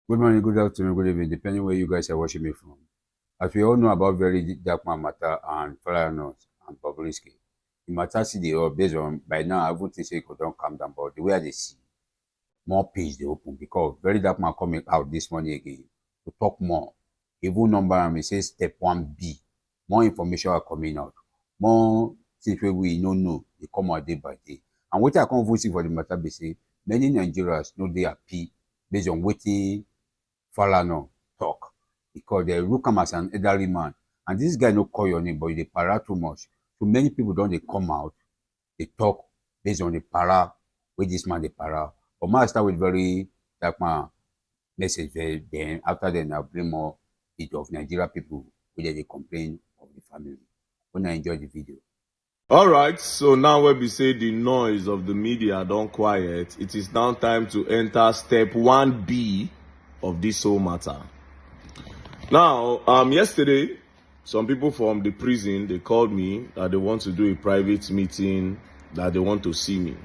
Good morning, good afternoon, good evening, depending where you guys are watching me from. As we all know about very dark man matter and Falanos and Bobrisky, the matter see the all based on by now I won't say it don't calm down, but the way they see more page they open because very dark man coming out this morning again to talk more. Even number and says step 1B. More information are coming out. More things where we don't know they come out day by day. And what I come see for the matter be say many Nigerians know they happy based on waiting Falana talk because they look him as an elderly man. And this guy no call your name, but they para too much. So many people don't they come out, they talk based on the para where this man they para. But I start with very like my message there, then after then I'll bring more bit of Nigeria people where they complain of the family. When I enjoy the video. All right, so now when we say the noise of the media don't quiet, it is now time to enter step 1B of this whole matter. Now, yesterday, some people from the prison, they called me that they want to do a private meeting, that they want to see me.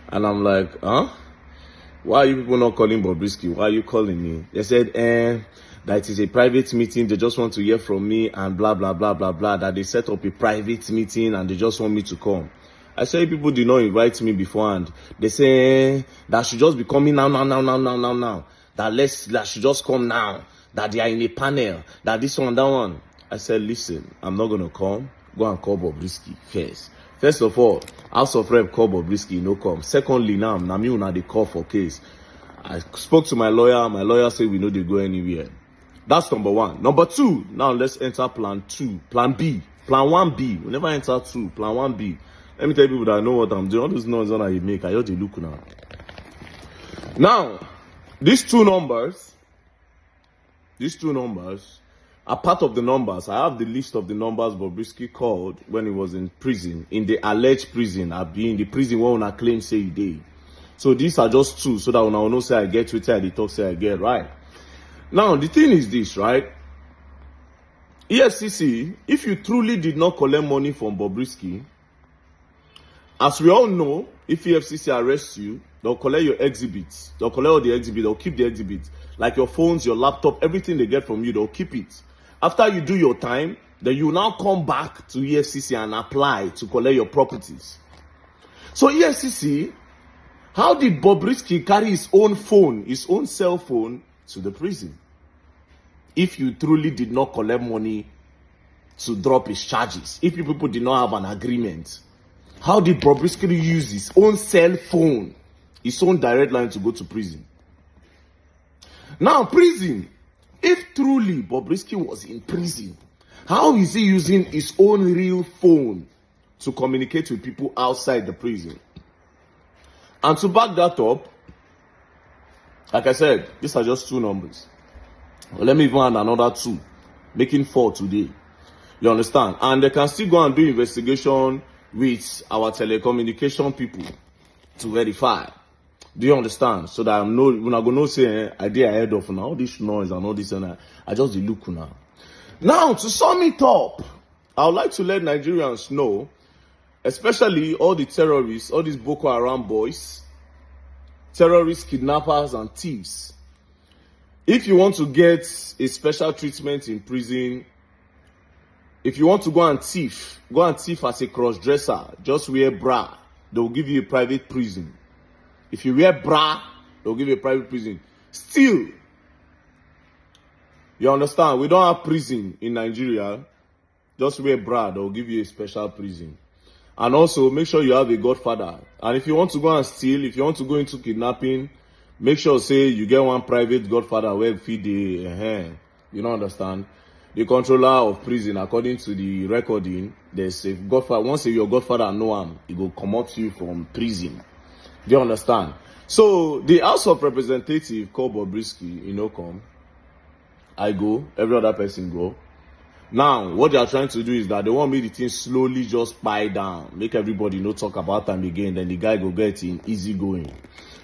And I'm like, huh? Why are you people not calling Bobrisky? Why are you calling me? They said, that it is a private meeting. They just want to hear from me and blah, blah, blah, blah, blah. That they set up a private meeting and they just want me to come. I said, people did not invite me beforehand. They say that should just be coming now. That should just come now. That they are in a panel. That this one, that one. I said, listen, I'm not going to come. Go and call Bobrisky first. First of all, House of Rep call Bobrisky, no come. Secondly, now me una dey call for case. I spoke to my lawyer. My lawyer said we know they go anywhere. That's number one. Number two, now let's enter plan 2. Plan B. Plan 1B. We never enter 2. Plan 1B. Let me tell people that I know what I'm doing. All those noise that I make, I just look now. Now, these two numbers are part of the numbers. I have the list of the numbers Bobrisky called when he was in prison, in the alleged prison, in the prison where una claim say he did. So these are just two, so that una know say I get Twitter, I talk say I get right. Now the thing is this, right? EFCC, if you truly did not collect money from Bobrisky, as we all know, if EFCC arrests you, they'll collect your exhibits. They'll collect all the exhibits. They'll keep the exhibits. Like your phones, your laptop, everything they get from you, they'll keep it. After you do your time, then you now come back to EFCC and apply to collect your properties. So EFCC, how did Bobrisky carry his own phone, his own cell phone, to the prison? If you truly did not collect money to drop his charges, if you people did not have an agreement, how did Bobrisky use his own cell phone, his own direct line to go to prison? Now, prison, if truly Bobrisky was in prison, how is he using his own real phone to communicate with people outside the prison? And to back that up, like I said, these are just two numbers. Well, let me even add another 2, making 4 today. You understand? And they can still go and do investigation with our telecommunication people to verify. Do you understand? So that I'm no, when I go no say I did ahead of now all this noise and all this and I just look now. Now to sum it up, I would like to let Nigerians know, especially all the terrorists, all these Boko Haram boys, terrorists, kidnappers, and thieves. If you want to get a special treatment in prison, if you want to go and thief as a cross-dresser, just wear bra. They will give you a private prison. If you wear bra, they'll give you a private prison. Still, you understand, we don't have prison in Nigeria. Just wear bra, they'll give you a special prison. And also, make sure you have a godfather. And if you want to go and steal, if you want to go into kidnapping, make sure, say, you get one private godfather where feed the, you don't understand? The controller of prison, according to the recording, there's a godfather. Once your godfather know him, he will come out to you from prison. Do you understand? So, the House of Representatives called Bobrisky, come. I go, every other person go. Now, what they are trying to do is that they want me the thing slowly just pie down, make everybody no talk about them again, then the guy go get in easy going.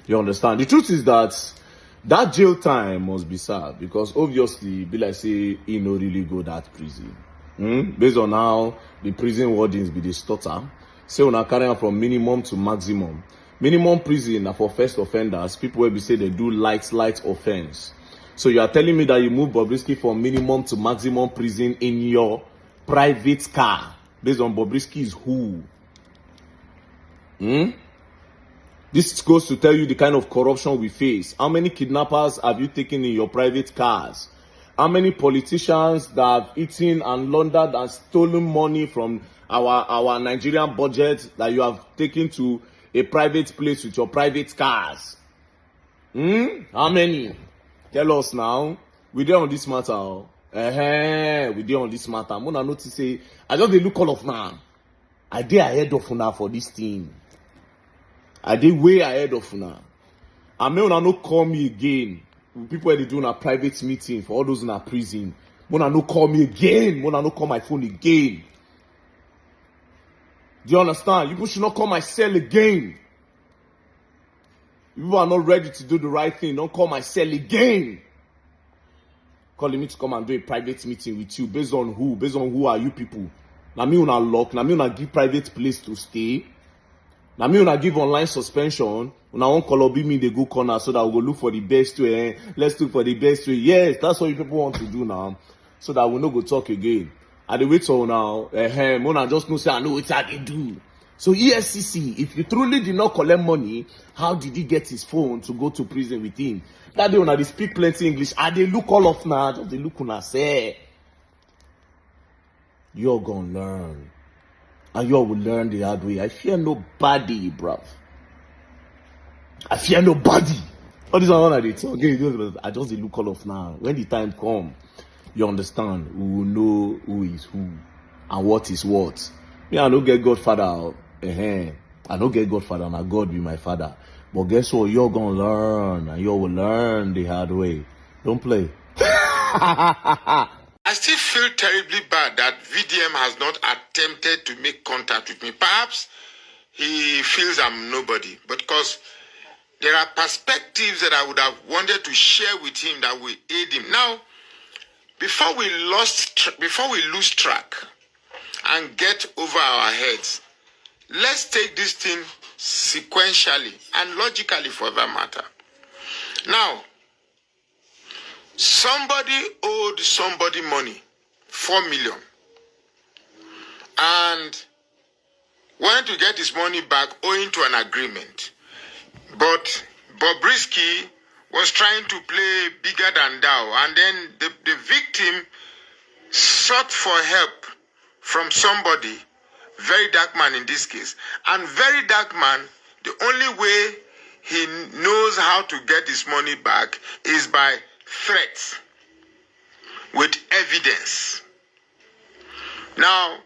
You understand? The truth is that jail time must be served because obviously, be like say he no really go that prison. Based on how the prison wardens be the stutter, say when I carry on from minimum to maximum. Minimum prison are for first offenders, people will be say they do light offense. So you are telling me that you moved Bobrisky from minimum to maximum prison in your private car based on Bobrisky is who? This goes to tell you the kind of corruption we face. How many kidnappers have you taken in your private cars? How many politicians that have eaten and laundered and stolen money from our Nigerian budget that you have taken to a private place with your private cars? How many? Tell us now. We dey on this matter. We dey on this matter. Mona notice say I just dey look all of now. I dey ahead of una for this thing. I dey way ahead of una. And may una no call me again. People wey dey do una private meeting for all those in a prison. Mona no call me again. Mona no call my phone again. Do you understand? You people should not call my cell again. If you are not ready to do the right thing, don't call my cell again. Calling me to come and do a private meeting with you. Based on who? Based on who are you people? Now me una lock. Now me una give private place to stay. Now me una give online suspension. Una won't call up me the go corner so that we go look for the best way. Let's look for the best way. Yes, that's what you people want to do now. So that we no go talk again. I dey wait for now. Mona just know say I know what I dey do. So EFCC, if you truly did not collect money, how did he get his phone to go to prison with him? That day when they speak plenty English, and they look all of now, just they look when I say, you're gonna learn. And you will learn the hard way. I fear nobody, bruv. I fear nobody. All this one I did talk. I just they look all of now. When the time come, you understand, we will know who is who and what is what. Me, I don't get Godfather. I don't get Godfather, and God be my father. But guess what? You're gonna learn, and you will learn the hard way. Don't play. I still feel terribly bad that VDM has not attempted to make contact with me. Perhaps he feels I'm nobody, but because there are perspectives that I would have wanted to share with him that will aid him. Now, before we lose track and get over our heads, let's take this thing sequentially and logically for that matter. Now, somebody owed somebody money, 4 million, and wanted to get his money back owing to an agreement. But Bobrisky was trying to play bigger than thou, and then the victim sought for help from somebody, very dark man in this case, and very dark man, the only way he knows how to get his money back is by threats with evidence. Now,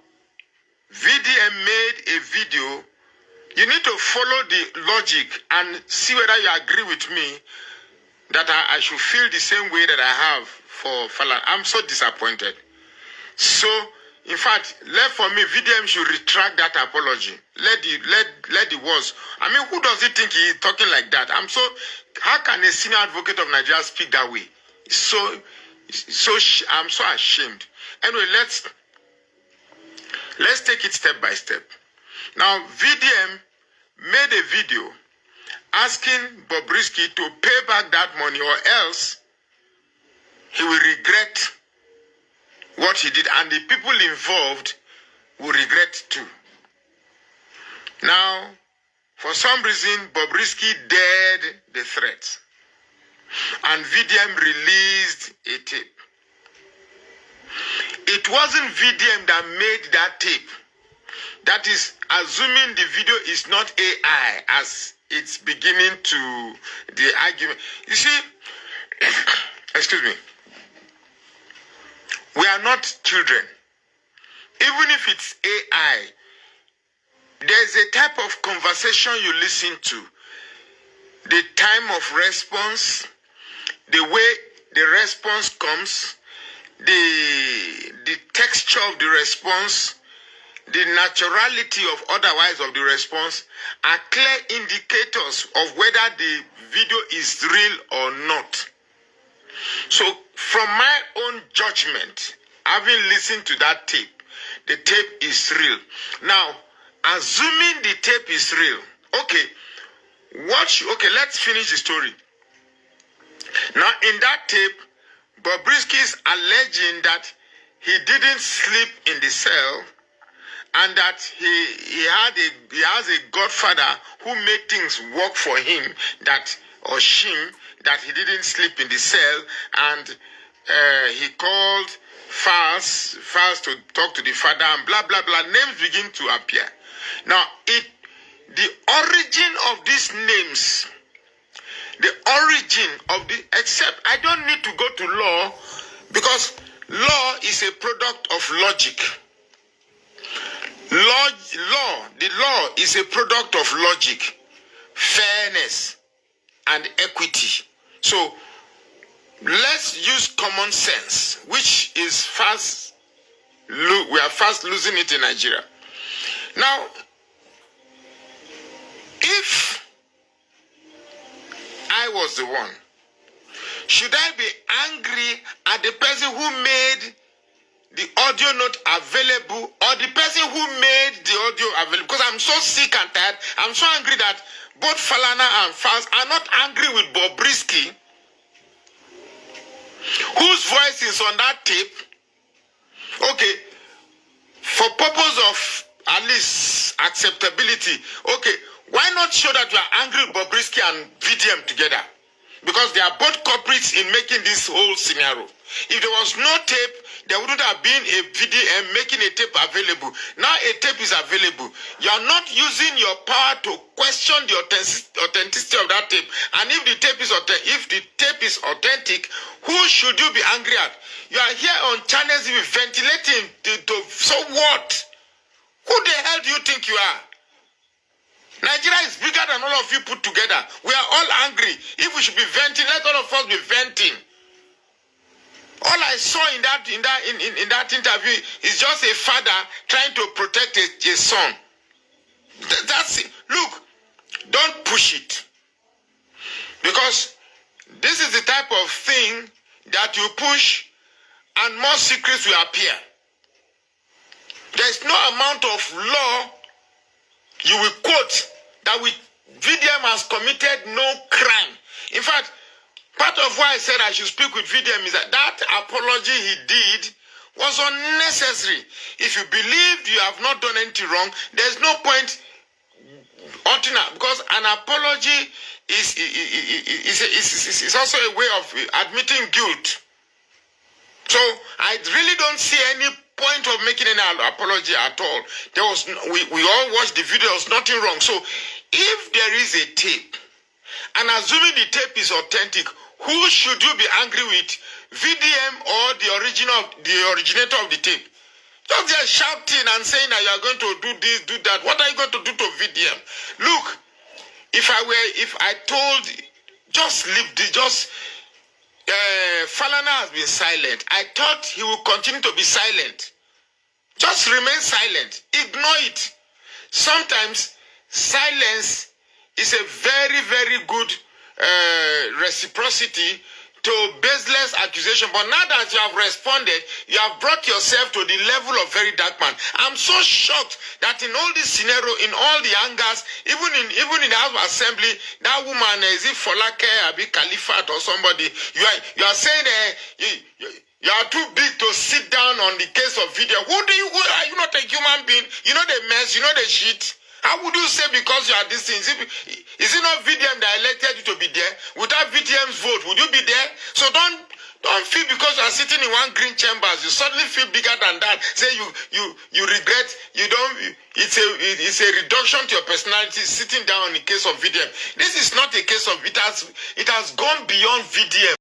VDM made a video. You need to follow the logic and see whether you agree with me that I should feel the same way that I have for Falan. I'm so disappointed. So, in fact, left for me, VDM should retract that apology. Let the words. I mean, who does he think he is talking like that? How can a senior advocate of Nigeria speak that way? I'm so ashamed. Anyway, let's take it step by step. Now, VDM made a video asking Bobrisky to pay back that money, or else he will regret what he did, and the people involved will regret too. Now, for some reason, Bobrisky dared the threat, and VDM released a tape. It wasn't VDM that made that tape. That is, assuming the video is not AI, as it's beginning to the argument. You see, excuse me, we are not children. Even if it's AI, there's a type of conversation you listen to, the time of response, the way the response comes, the texture of the response, the naturality of otherwise of the response are clear indicators of whether the video is real or not. So from my own judgment, having listened to that tape, the tape is real. Now, assuming the tape is real, okay, let's finish the story. Now, in that tape, Bobrisky is alleging that he didn't sleep in the cell and that he has a godfather who made things work for him, or Shim, that he didn't sleep in the cell, and he called Fals to talk to the father, and blah blah blah. Names begin to appear. Now, the origin of these names, except I don't need to go to law, because law is a product of logic. The law is a product of logic, fairness, and equity. So let's use common sense, which is we are fast losing it in Nigeria. Now, if I was the one, should I be angry at the person who made the audio not available, or the person who made the audio available? Because I'm so sick and tired. I'm so angry that both Falana and Fals are not angry with Bobrisky, whose voice is on that tape. Okay, for purpose of at least acceptability, okay, why not show that you are angry with Bobrisky and VDM together? Because they are both culprits in making this whole scenario. If there was no tape, there wouldn't have been a VDM making a tape available. Now a tape is available. You are not using your power to question the authenticity of that tape. And if the tape is authentic, who should you be angry at? You are here on channels ventilating so what? Who the hell do you think you are? Nigeria is bigger than all of you put together. We are all angry. If we should be venting, let all of us be venting. All I saw in that interview is just a father trying to protect a son. That's it. Look, don't push it. Because this is the type of thing that you push and more secrets will appear. There's no amount of law you will quote that VDM has committed no crime. In fact, part of why I said I should speak with VDM is that apology he did was unnecessary. If you believe you have not done anything wrong, there's no point altering, because an apology is also a way of admitting guilt. So I really don't see any point of making any apology at all. We all watched the video. There was nothing wrong. So if there is a tape, and assuming the tape is authentic, who should you be angry with, VDM or the originator of the tape? Just there shouting and saying that you are going to do this, do that. What are you going to do to VDM? Look, if I told, just leave this, Falana has been silent. I thought he would continue to be silent. Just remain silent. Ignore it. Sometimes silence is a very, very good reciprocity to baseless accusation. But now that you have responded, you have brought yourself to the level of very dark man. I'm so shocked that in all this scenario, in all the angers, even in the House of Assembly, that woman, is it Folake, Abi Khalifat or somebody, you are saying you are too big to sit down on the case of video. Who are you not a human being? You know the mess, you know the shit. How would you say because you are this thing? Is it not VDM that elected you to be there? Without VDM's vote, would you be there? So don't feel because you are sitting in one green chambers, you suddenly feel bigger than that. Say you regret, you don't. It's a reduction to your personality sitting down in the case of VDM. This is not a case of it has gone beyond VDM.